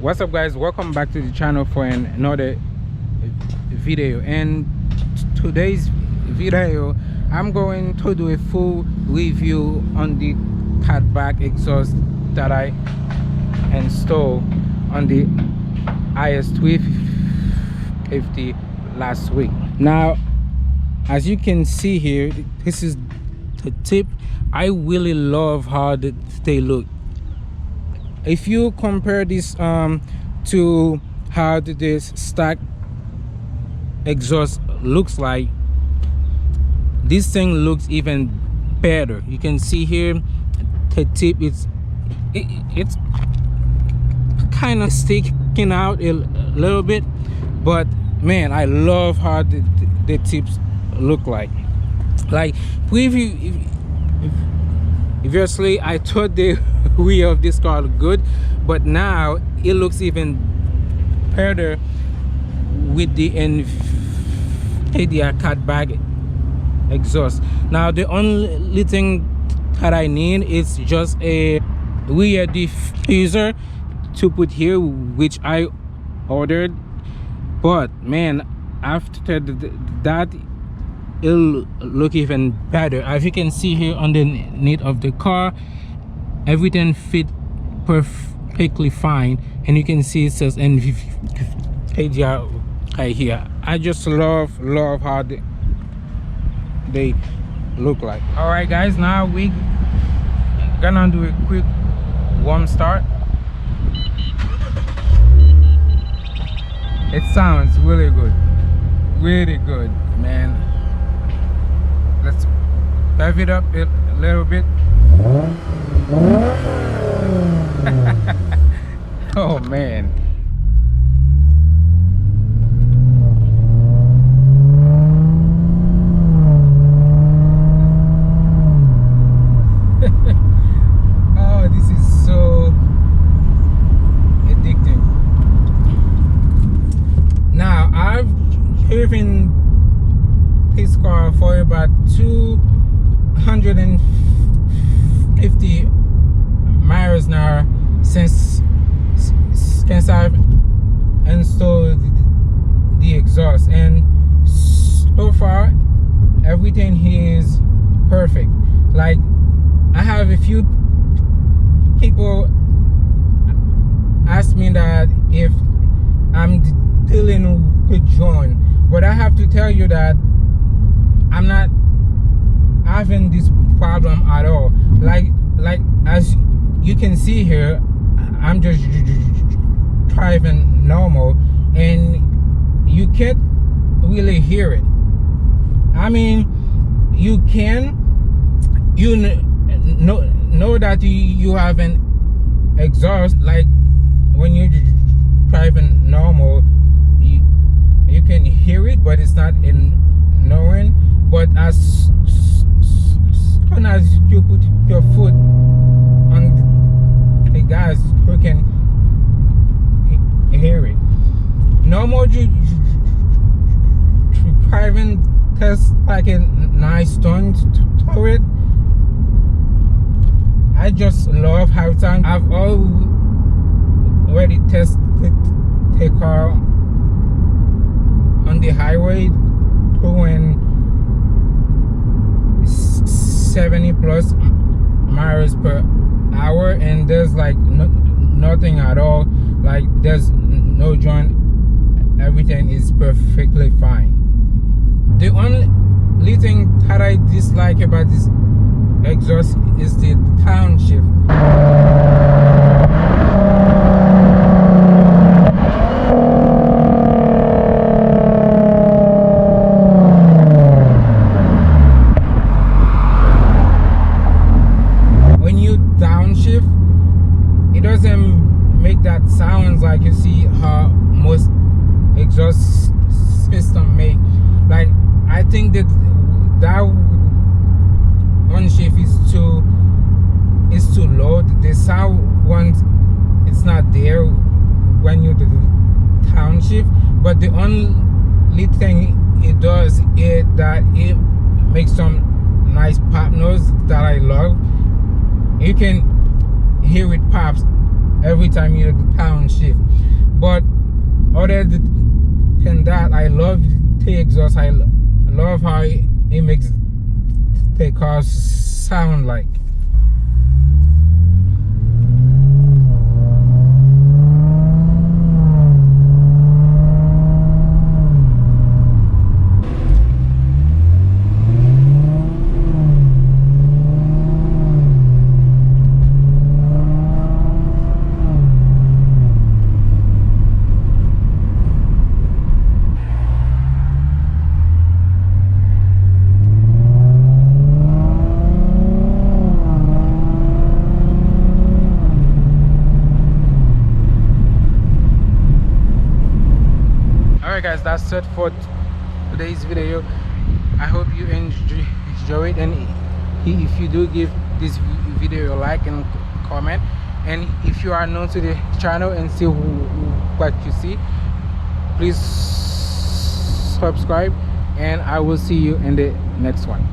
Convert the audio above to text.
What's up guys, welcome back to the channel for another video. And today's video I'm going to do a full review on the Catback exhaust that I installed on the IS350 last week. Now as you can see here, this is the tip. I really love how they look. If you compare this to how this stack exhaust looks like, this thing looks even better. You can see here the tip, it's kind of sticking out a little bit, but man, I love how the tips look like previously I thought the wheel of this car looked good, but now it looks even better with the Invidia Catback exhaust. Now the only thing that I need is just a rear diffuser to put here, which I ordered, but man, after that it'll look even better. As you can see here underneath of the car, everything fit perfectly fine, and you can see it says Invidia right here. I just love how they look like. All right guys, now we gonna do a quick warm start. It sounds really good, man. Let's rev it up a little bit. Oh man. Oh, this is so addicting. Now I've driven this car for about 250 miles now since I've installed the exhaust, and so far everything here is perfect. Like, I have a few people ask me that if I'm dealing with Zhiyun, but I have to tell you that I'm not having this problem at all. Like as you can see here, I'm just driving normal and you can't really hear it. I mean, you can, you know that you have an exhaust. Like when you're driving normal, you can hear it, but it's not in knowing. But as soon as you put your foot on the gas, you can hear it. Normal driving tests like a nice tone to it. I just love how it sounds. I've already tested the car on the highway doing 70 plus miles per hour, and there's like nothing at all. Like, there's no joint, everything is perfectly fine. The only thing that I dislike about this exhaust is the downshift. When you downshift, it doesn't make that sounds like you see how most exhaust system make. Like, I think that one shift is too low. The sound once it's not there when you do the downshift. But the only thing it does is that it makes some nice pop noise that I love. You can hear it pops every time you downshift. But other than that, I love the exhaust. I love how it makes the car sound like. Alright guys, that's it for today's video. I hope you enjoy it, and if you do, give this video a like and comment, and if you are new to the channel and see what you see, please subscribe, and I will see you in the next one.